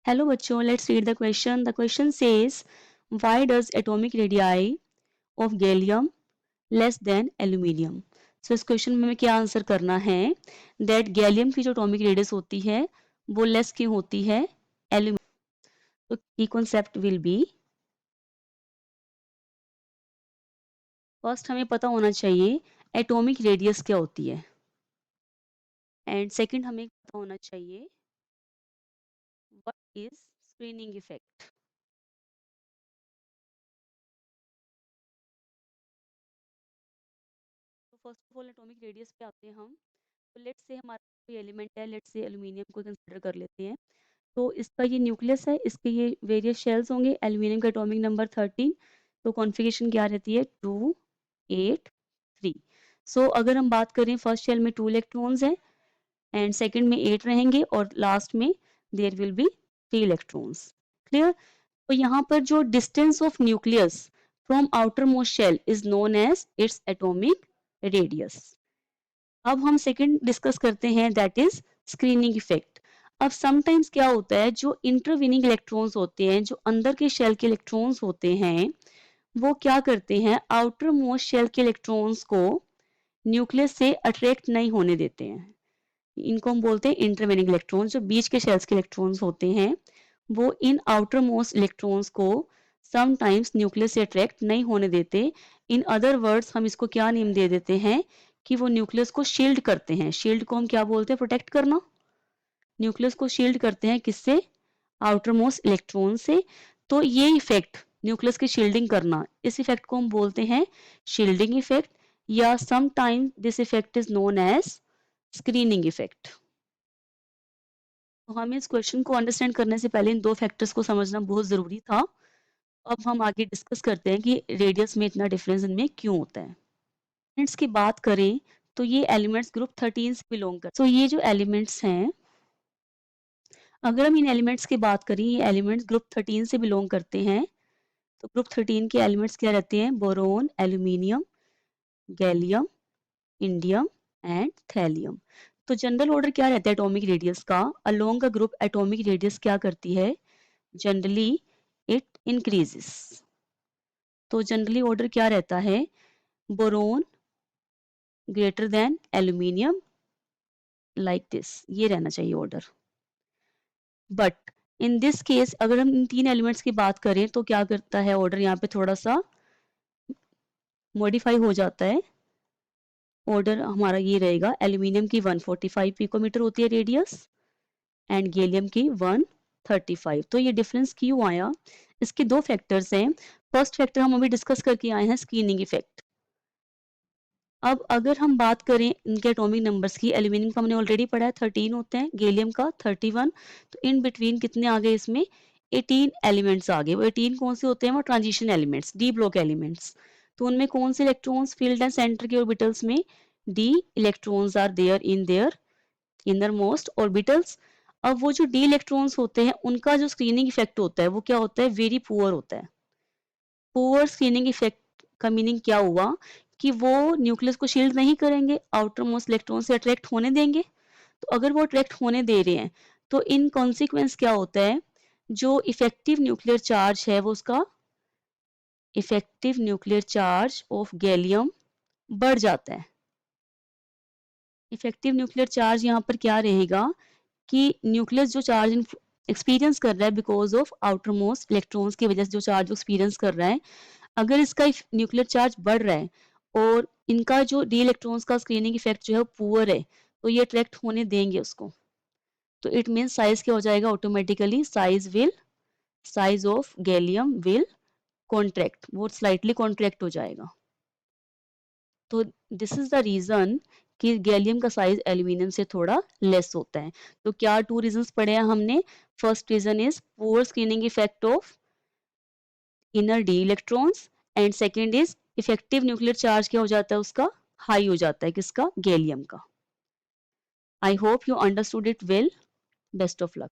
Hello बच्चों, let's read the question. The question says, why does atomic radii of gallium less than aluminium? So इस question में हमें क्या answer करना है that गैलियम की जो एटॉमिक रेडियस होती है वो लेस क्यों होती है एल्यूमिनियम. तो की कॉन्सेप्ट विल बी, फर्स्ट हमें पता होना चाहिए एटॉमिक रेडियस क्या होती है, एंड सेकंड हमें पता होना चाहिए व्हाट इज स्क्रीनिंग इफेक्ट. तो first of all atomic radius पे आते हैं हम. तो लेट्स से हमारा कोई एलिमेंट है, लेट्स से एल्यूमिनियम को कंसीडर कर लेते हैं. तो इसका ये न्यूक्लियस है, इसके ये वेरियस शेल्स होंगे. एल्यूमिनियम का एटॉमिक नंबर 13. तो कॉन्फ़िगरेशन क्या रहती है 2 8 3. सो अगर हम बात करें फर्स्ट शेल में 2 इलेक्ट्रॉन्स हैं एंड सेकंड में 8 रहेंगे और लास्ट में there will be 3 electrons. Clear. तो यहाँ पर जो distance of nucleus from outermost shell is known as its atomic radius. अब हम सेकंड डिस्कस करते हैं दैट इज स्क्रीनिंग इफेक्ट. अब समटाइम्स क्या होता है, जो इंटरवीनिंग इलेक्ट्रॉन्स होते हैं, जो अंदर के शेल के इलेक्ट्रॉन्स होते हैं, वो क्या करते हैं आउटर मोस्ट शेल के इलेक्ट्रॉन्स को न्यूक्लियस से अट्रैक्ट नहीं होने देते हैं. इनको हम बोलते हैं इंटरवीनिंग इलेक्ट्रॉन्स. जो बीच के शेल्स के इलेक्ट्रॉन्स होते हैं वो इन आउटर मोस्ट इलेक्ट्रॉन्स को समटाइम्स न्यूक्लियस से अट्रैक्ट नहीं होने देते. इन अदर वर्ड्स हम इसको क्या नेम दे देते हैं कि वो न्यूक्लियस को शील्ड करते हैं. शील्ड को हम क्या बोलते हैं, प्रोटेक्ट करना. न्यूक्लियस को शील्ड करते हैं किससे, आउटर मोस्ट इलेक्ट्रॉन से. तो ये इफेक्ट न्यूक्लियस की शील्डिंग करना, इस इफेक्ट को हम बोलते हैं शील्डिंग इफेक्ट, या sometime this effect is known as screening effect. तो हमें इस क्वेश्चन को अंडरस्टैंड करने से पहले इन दो फैक्टर्स को समझना बहुत ज़रूरी था. अब हम आगे डिस्कस करते हैं कि रेडियस में इतना डिफरेंस इनमें क्यों होता है. एलिमेंट्स की बात करें तो ये एलिमेंट्स ग्रुप 13 से बिलोंग करते हैं. सो ये जो एलिमेंट्स हैं, अगर हम इन एलिमेंट्स की बात करें, ये एलिमेंट्स ग्रुप 13 से बिलोंग करते हैं. तो ग्रुप 13 के एलिमेंट्स क्या रहते हैं, boron, aluminium, gallium, indium and thallium. तो जनरल ऑर्डर क्या रहता है एटॉमिक रेडियस का, अलोंग का ग्रुप एटॉमिक रेडियस क्या करती है, जनरली इट इंक्रीजेस. तो जनरली ऑर्डर क्या रहता है, boron greater than aluminium, like this, ये रहना चाहिए order. But in this case अगर हम इन तीन एलिमेंट्स की बात करें तो क्या करता है ऑर्डर, यहाँ पे थोड़ा सा मॉडिफाई हो जाता है. ऑर्डर हमारा ये रहेगा, एल्यूमिनियम की 145 पिकोमीटर होती है रेडियस एंड गैलियम की 135. तो ये डिफरेंस क्यों आया, इसके दो फैक्टर्स हैं. फर्स्ट फैक्टर हम अभी डिस्कस करके आए हैं, स्क्रीनिंग इफेक्ट. अब अगर हम बात करें इनके एटॉमिक नंबर्स की, एल्यूमिनियम का हमने ऑलरेडी पढ़ा है 13 होते हैं, गैलियम का 31. तो इन बिटवीन कितने आ गए इसमें, 18 एलिमेंट्स आ गए. वो 18 कौन से होते हैं, वो transition elements, d block elements. तो उनमें कौन से इलेक्ट्रॉन्स फील्ड एंड सेंटर के ऑर्बिटल्स में d electrons are there in their innermost orbitals. अब वो जो डी इलेक्ट्रॉन्स होते हैं उनका जो स्क्रीनिंग इफेक्ट होता है वो क्या होता है, वेरी पुअर होता है. पुअर स्क्रीनिंग इफेक्ट का मीनिंग क्या हुआ कि वो न्यूक्लियस को शील्ड नहीं करेंगे, आउटर मोस्ट इलेक्ट्रॉन से अट्रैक्ट होने देंगे. तो अगर वो अट्रैक्ट होने दे रहे हैं तो इन कॉन्सिक्वेंस क्या होता है, जो इफेक्टिव न्यूक्लियर चार्ज है वो उसका effective nuclear charge of gallium बढ़ जाता है. इफेक्टिव न्यूक्लियर चार्ज यहाँ पर क्या रहेगा कि न्यूक्लियस जो चार्ज एक्सपीरियंस कर रहा है because of outer most electrons की वजह से जो चार्ज एक्सपीरियंस कर रहा है, अगर इसका न्यूक्लियर चार्ज बढ़ रहा है और इनका जो डी इलेक्ट्रॉन्स का स्क्रीनिंग इफेक्ट जो है पुअर है, तो ये अट्रैक्ट होने देंगे उसको. तो इट मीन साइज क्या हो जाएगा, automatically size of gallium will contract, वो स्लाइटली कॉन्ट्रैक्ट हो जाएगा. तो दिस इज द रीजन कि गैलियम का साइज एल्यूमिनियम से थोड़ा लेस होता है. तो क्या टू रीजंस पढ़े हैं हमने, first reason is poor screening effect of inner d electrons and second is effective nuclear charge क्या हो जाता है उसका, हाई हो जाता है, किसका, गैलियम का. I hope you understood it well. Best of luck.